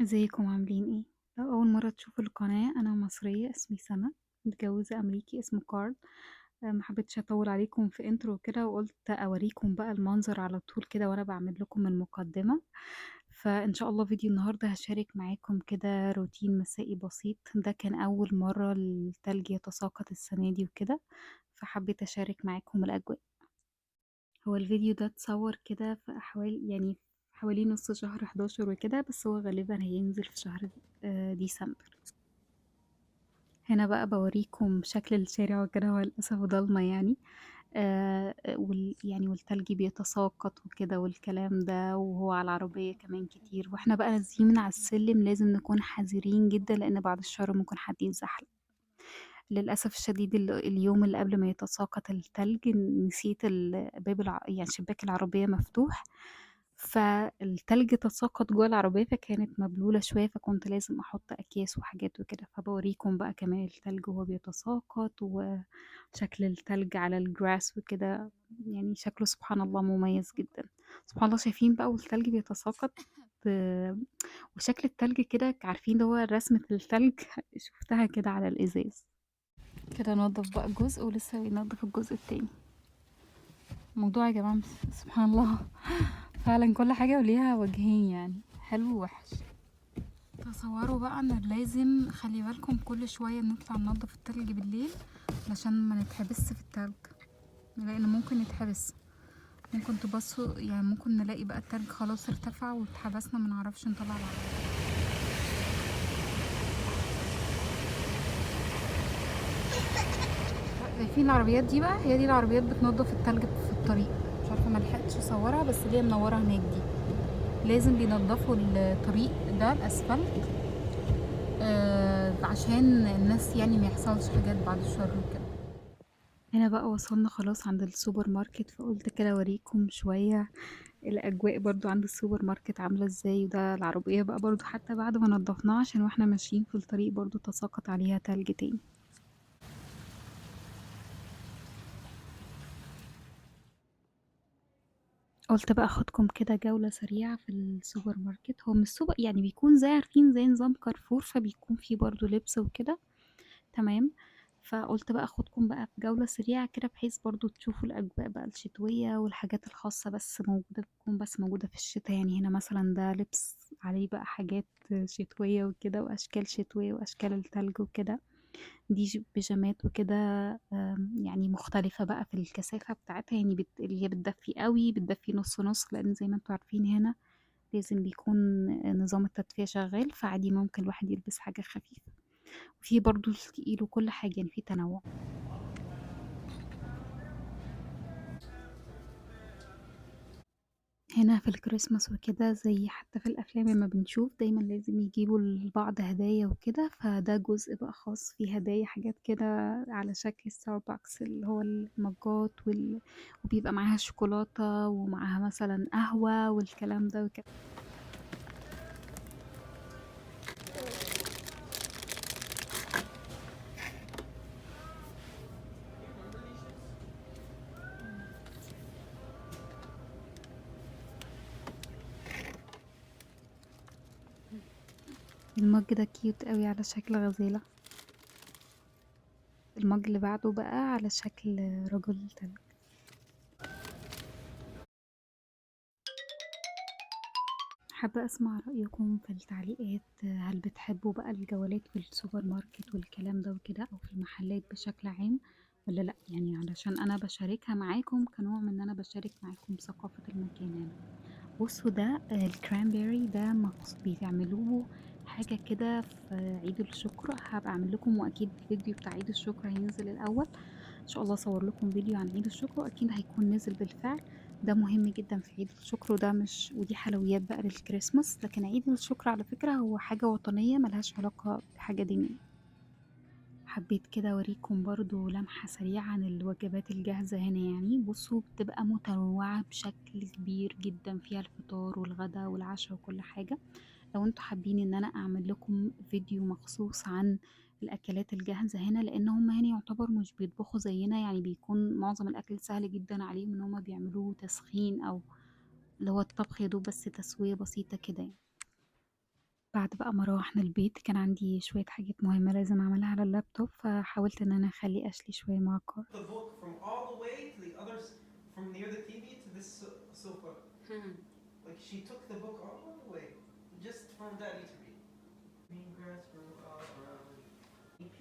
ازيكم عاملين ايه؟ لو أول مرة تشوفوا القناة أنا مصرية اسمي سما، متجوزة أمريكي اسمه كارل. محبتش أطول عليكم في انترو كده وقلت أوريكم بقى المنظر على طول كده وأنا بعمل لكم المقدمة. فإن شاء الله فيديو النهاردة هشارك معاكم كده روتين مسائي بسيط. ده كان أول مرة التلج يتساقط السنة دي وكده، فحبيت أشارك معاكم الأجواء. هو الفيديو ده اتصور كده في حوالي حوالي نص شهر 11 وكده، بس هو غالبا هينزل في شهر ديسمبر. هنا بقى بوريكم شكل الشارع وكده، هو للأسف ضلمة يعني. والتلج بيتساقط وكده والكلام ده، وهو على العربية كمان كتير، واحنا بقى نازلين من على السلم لازم نكون حذرين جدا لأن بعد الشر ممكن حد يتزحلق. للأسف الشديد اليوم اللي قبل ما يتساقط التلج نسيت يعني شباك العربية مفتوح، فالتلج تساقط جوه العربية فكانت مبلولة شوية، فكنت لازم أحط أكياس وحاجات وكده. فبوريكم بقى كمان التلج وهو بيتساقط وشكل التلج على الجراس وكده. يعني شكله سبحان الله مميز جدا. سبحان الله، شايفين بقى والتلج بيتساقط ب- وشكل التلج كده، عارفين اللي هو رسمة التلج شفتها كده على الإزاز. كده نضف بقى جزء ولسه بينضف الجزء التاني. الموضوع يا جماعة سبحان الله فعلا كل حاجة وليها وجهين، يعني حلو ووحش. تصوروا بقى ان لازم خلي بالكم كل شوية نطلع ننضف التلج بالليل علشان ما نتحبس في التلج، لان ممكن نتحبس. ممكن تبصوا يعني ممكن نلاقي بقى التلج خلاص ارتفع واتحبسنا منعرفش نطلع العربية. شايفين العربيات دي بقى، هي دي العربيات بتنضف التلج في الطريق. مش عارفه ملحقتش اصورها بس اللي هي منوره هناك دي لازم بينضفوا الطريق ده الاسفلت، عشان الناس يعني ما يحصلش حاجات بعد الشر وكده. هنا بقى وصلنا خلاص عند السوبر ماركت، فقلت كده اوريكم شويه الاجواء برضو عند السوبر ماركت عامله ازاي. وده العربيه بقى برضو حتى بعد ما نضفناها عشان واحنا ماشيين في الطريق برضو تساقط عليها تلج تاني. قلت بقى اخدكم كده جولة سريعة في السوبر ماركت. هو مش سوبر يعني، بيكون زي عارفين زي نظام كارفور، فبيكون فيه برضو لبس وكده. تمام. فقلت بقى اخدكم بقى في جولة سريعة كده بحيث برضو تشوفوا الأجواء بقى الشتوية والحاجات الخاصة بس موجودة، بتكون بس موجودة في الشتاء. يعني هنا مثلا ده لبس عليه بقى حاجات شتوية وكده، وأشكال شتوية وأشكال التلج وكده. دي بيجامات وكده. يعني مختلفة بقى في الكثافة بتاعتها، يعني اللي هي بتدفي قوي بتدفي نص نص، لأن زي ما انتوا عارفين هنا لازم بيكون نظام التدفئة شغال، فعادي ممكن الواحد يلبس حاجة خفيفة. وفي برضو التقيل وكل حاجة، يعني في تنوع. هنا في الكريسماس وكده زي حتى في الأفلام لما بنشوف دايما لازم يجيبوا لبعض هدايا وكده، فده جزء بقى خاص فيه هدايا حاجات كده على شكل ستاربكس اللي هو المجات وبيبقى معاها شوكولاتة ومعاها مثلا قهوة والكلام ده وكده. المج ده كيوت قوي على شكل غزالة. المج اللي بعده بقى على شكل رجل تلج. حابة أسمع رأيكم في التعليقات، هل بتحبوا بقى الجولات في السوبر ماركت والكلام ده وكده أو في المحلات بشكل عام ولا لأ؟ يعني علشان أنا بشاركها معاكم كنوع من إن أنا بشارك معاكم ثقافة المكان هنا. بصوا ده الكرانبيري ده بيعملوه حاجة كده في عيد الشكر. هبقى أعمل لكم، وأكيد الفيديو بتاع عيد الشكر هينزل الأول إن شاء الله. أصور لكم فيديو عن عيد الشكر وأكيد هيكون نزل بالفعل. ده مهم جدا في عيد الشكر، وده مش ودي حلويات بقى للكريسماس، لكن عيد الشكر على فكرة هو حاجة وطنية ملهاش علاقة بحاجة دينية. حبيت كده اوريكم برضو لمحة سريعة عن الوجبات الجاهزة هنا. يعني بصوا بتبقى متنوعة بشكل كبير جدا، فيها الفطار والغدا والعشاء وكل حاجة. لو انتوا حابين ان انا اعمل لكم فيديو مخصوص عن الاكلات الجاهزة هنا، لان هم هنا يعتبر مش بيطبخوا زينا، يعني بيكون معظم الاكل سهل جدا عليهم ان هم بيعملوه تسخين او اللي هو الطبخ يدوب بس تسوية بسيطة كده يعني. بعد بقى ما روّحنا البيت كان عندي شوية حاجات مهمة لازم أعملها على اللابتوب، فحاولت إن أنا أخلّي أشلي شوية مع الكار. the book from all the way to the other, from near the TV to this sofa. Like she took the book all the way, just for Daddy to read. Green grass grew all around. EP?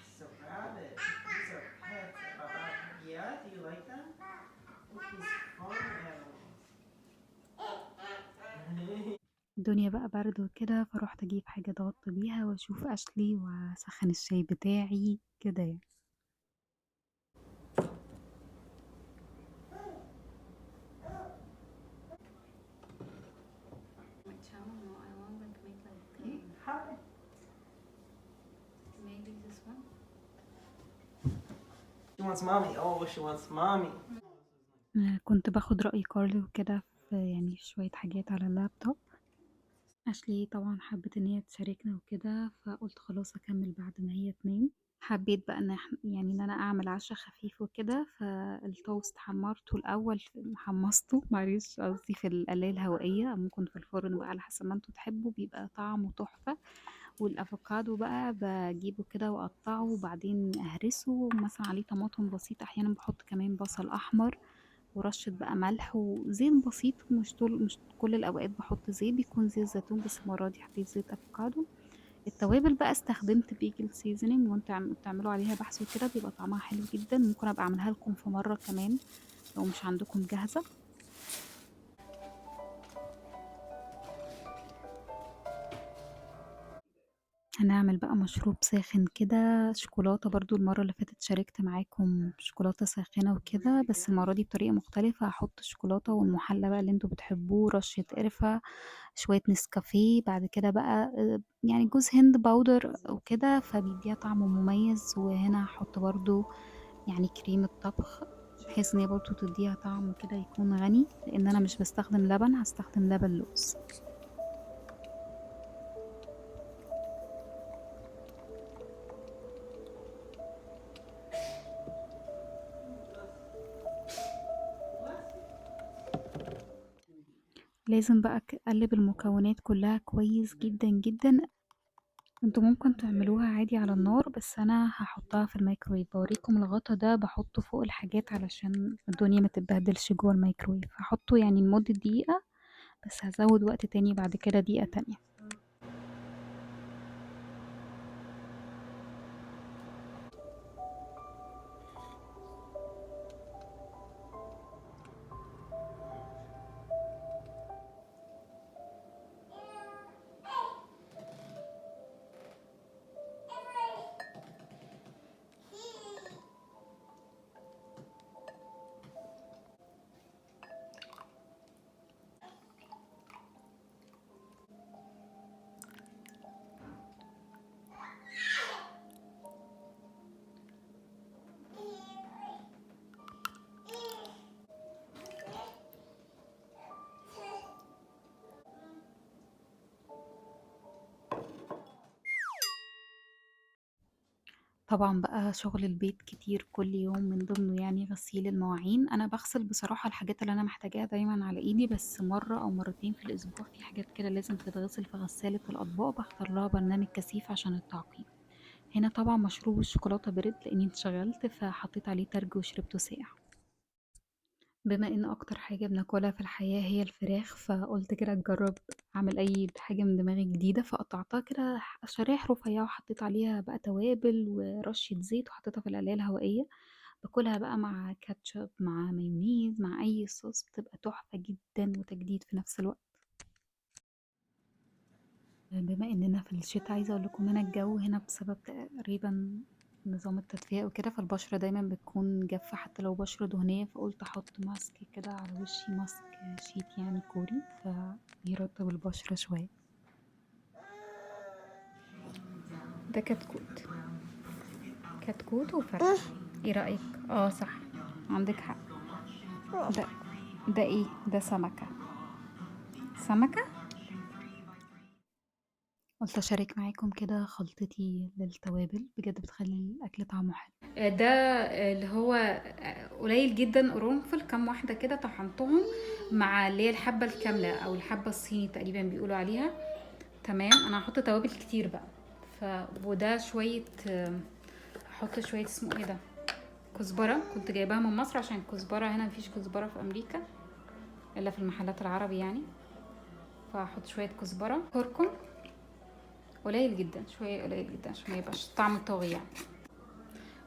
It's a rabbit. These are pets. Yeah, do you like them? These farm animals. الدنيا بقى برد وكده، فرُحت أجيب حاجة أتغطى بيها وأشوف أشلي وأسخّن الشاي بتاعي، كده يعني. Hi. She wants mommy. Oh, she wants mommy. كنت باخد رأي كارل وكده في يعني في شوية حاجات على اللابتوب. أشلي طبعًا حبِّت إن هي تشاركنا وكده، فقُلت خلاص أكمّل بعد ما هي تنام. حبيت بقى يعني إن أنا أعمل عشا خفيف وكده، فالtoast حمّرته الأول حمّصته معلش قصدي في القلاية الهوائية، أو ممكن في الفرن بقى على حسب ما أنتم تحبّوا، بيبقى طعمه تحفة. والأفوكادو بقى باجيبه كده وأقطّعه وبعدين أهرسه مثلًا عليه طماطم بسيط، أحيانًا باحط كمان بصل أحمر ورشة بقى ملح وزيت بسيط، مش كل الأوقات باحط زيت، بيكون زيت زيتون بس المرّة دي حطيت زيت أفوكادو. التوابل بقى استخدمت Pickle seasoning وأنتم بتعملوا عليها بحث وكده بيبقى طعمها حلو جدًا، ممكن أبقى أعملها لكم في مرّة كمان لو مش عندكم جاهزة. هنعمل بقى مشروب ساخن كده شوكولاتة برضه المرّة اللي فاتت شاركت معاكم شوكولاتة ساخنة وكده، بس المرّة دي بطريقة مختلفة هاحط الشوكولاتة والمُحلّى بقى اللي أنتم بتحبوه، رشة قرفة، شوية نسكافيه، بعد كده بقى يعني جوز هند powder وكده، فبيدّيها طعم مميز، وهنا هاحط برضه يعني كريمة طبخ، بحيث إن هي برضه تدّيها طعم كده يكون غني، لإن أنا مش باستخدم لبن، هاستخدم لبن لوز. لازم بقى أقلّب المكونات كلّها كويس جدًا، جدًا. أنتم ممكن تعملوها عادي على النار، بس أنا هاحطها في الميكروويف، باوريكم الغطا ده باحطه فوق الحاجات علشان الدنيا ما تتبهدلش جوه الميكروويف، هاحطه يعني لمدة دقيقة، بس هازود وقت تاني بعد كده دقيقة تانية. طبعًا بقى شغل البيت كتير كل يوم من ضمنه يعني غسيل المواعين، أنا باغسل بصراحة الحاجات اللي أنا محتاجاها دايمًا على إيدي، بس مرّة أو مرّتين في الأسبوع في حاجات كده لازم تتغسل في غسالة الأطباق، باختار لها برنامج كثيف عشان التعقيم. هنا طبعًا مشروب الشوكولاتة بِرِد لإني انشغلت، فحطيت عليه تلج وشربته ساقع. بما إن أكتر حاجة بناكلها في الحياة هي الفراخ، فقُلت كده أجرّب أعمل أي حاجة من دماغي جديدة، فقطعتها كده شرايح رفيّعة وحطيت عليها بقى توابل ورشة زيت وحطيتها في القلاية الهوائية، باكلها بقى مع كاتشب، مع مايونيز، مع أي صوص، بتبقى تحفة جدًا وتجديد في نفس الوقت. بما إننا في الشتا عايزة أقول لكم هنا الجو هنا بسبب تقريبًا نظام التدفئة وكده، فالبشرة دايمًا بتكون جافة حتى لو بشرة دهنية، فقُلت أحط ماسك كده على وشي، ماسك sheet يعني كوري، فيرطب البشرة شوية. ده كتكوت، كتكوت وفرخة. إيه رأيك؟ صح، عندِك حق. ده ده إيه؟ ده سمكة. سمكة؟ قُلت أشارك معاكم كده خلطتي للتوابل، بجد بتخلّي الأكل طعمه حلو. ده اللي هو قليل جدًا قرنفل، كام واحدة كده طحنتهم مع اللي هي الحبة الكاملة أو الحبة الصيني تقريبًا بيقولوا عليها، تمام. انا هحط توابل كتير بقى. وده شويه هحط شويه اسمه ايه ده، كزبره. كنت جايباها من مصر عشان الكزبره هنا مفيش كزبره في امريكا الا في المحلات العربي يعني. فهحط شويه كزبره. كركم قليل جدا، شويه قليل جدا عشان ما يبقاش طعمه طاغي يعني.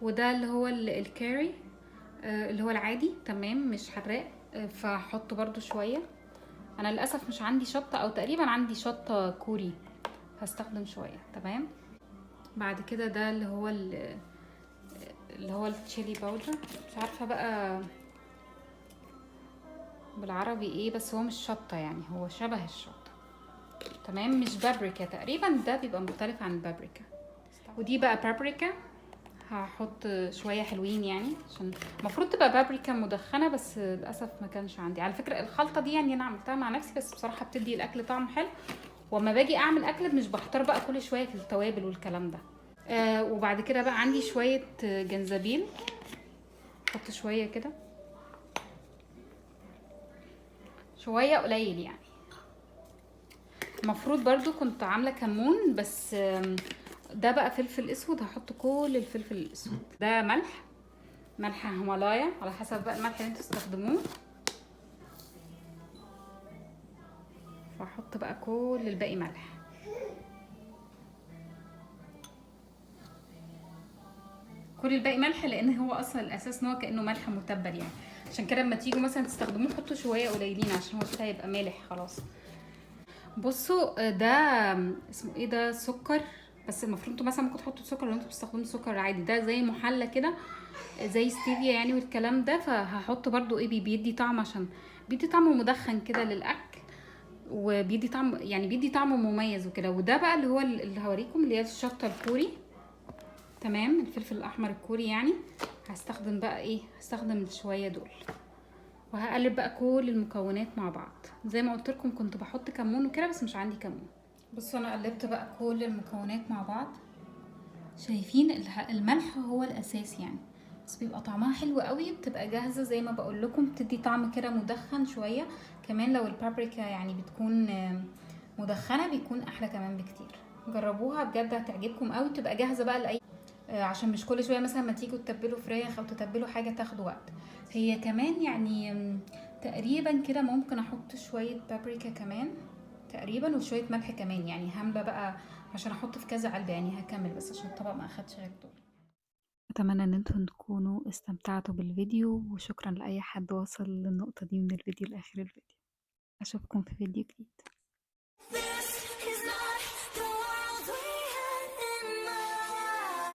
وده اللي هو الكاري اللي هو العادي، تمام، مش حراق. فهحط برضو شويه. انا للاسف مش عندي شطه، او تقريبا عندي شطه كوري، هستخدم شويه. تمام. بعد كده ده اللي هو التشيلي باودر، مش عارفه بقى بالعربي ايه، بس هو مش شطه يعني، هو شبه الشطه. تمام. مش بابريكا تقريبا، ده بيبقى مختلف عن البابريكا. ودي بقى بابريكا، هحط شويه حلوين يعني، عشان المفروض تبقى بابريكا مدخنه، بس للاسف ما كانش عندي. على فكره الخلطه دي يعني انا عملتها مع نفسي، بس بصراحه بتدي الاكل طعم حلو. واما باجي اعمل اكل مش بحتار بقى كل شويه في التوابل والكلام ده. وبعد كده بقى عندي شويه جنزبيل، احط شويه كده، شويه قليل يعني. المفروض برضو كنت عامله كمون، بس ده بقى فلفل اسود، هحط كل الفلفل الاسود. ده ملح هيمالايا، على حسب بقى الملح اللي انتوا تستخدموه. فاحط بقى كل الباقي ملح. كل الباقي ملح، لان هو اصلا الاساس ان هو كانه ملح متبل يعني. عشان كده لما تيجوا مثلا تستخدموه حطوا شويه قليلين، عشان هو كده هيبقى مالح خلاص. بصوا ده اسمه ايه ده، سكر. بس المفروض انتوا مثلا ممكن تحطوا سكر لو انتوا بتستخدموا سكر عادي. ده زي محلى كده، زي ستيفيا يعني والكلام ده. فهحط برضو ايه، بيدي طعم، عشان بيدي طعم مدخن كده للاكل، وبيدي طعم يعني، بيدي طعم مميز وكده. وده بقى اللي هو اللي هوريكم، اللي هي الشطه الكوري. تمام. الفلفل الاحمر الكوري يعني. هستخدم بقى ايه، هستخدم شويه دول. وهقلب بقى كل المكونات مع بعض. زي ما قلت لكم كنت بحط كمون وكده، بس مش عندي كمون. بصوا انا قلبت بقى كل المكونات مع بعض. شايفين الملح هو الاساس يعني، بس بيبقى طعمها حلو قوي. بتبقى جاهزه زي ما بقول لكم، بتدي طعم كده مدخن شويه. كمان لو البابريكا يعني بتكون مدخنه، بيكون احلى كمان بكتير. جربوها بجد هتعجبكم قوي. تبقى جاهزه بقى لاي عشان مش كل شويه مثلا ما تيجوا تتبلوا فراخ او تتبلوا حاجه تاخد وقت. هي كمان يعني تقريبا كده ممكن احط شويه بابريكا كمان تقريبا، وشويه ملح كمان يعني. هامله بقى عشان احط في كذا علبه يعني. هكمل بس عشان الطبق ما اخدش غير دول. اتمنى ان انتم تكونوا استمتعتوا بالفيديو، وشكرا لاي حد وصل للنقطه دي من الفيديو لاخر الفيديو. اشوفكم في فيديو جديد.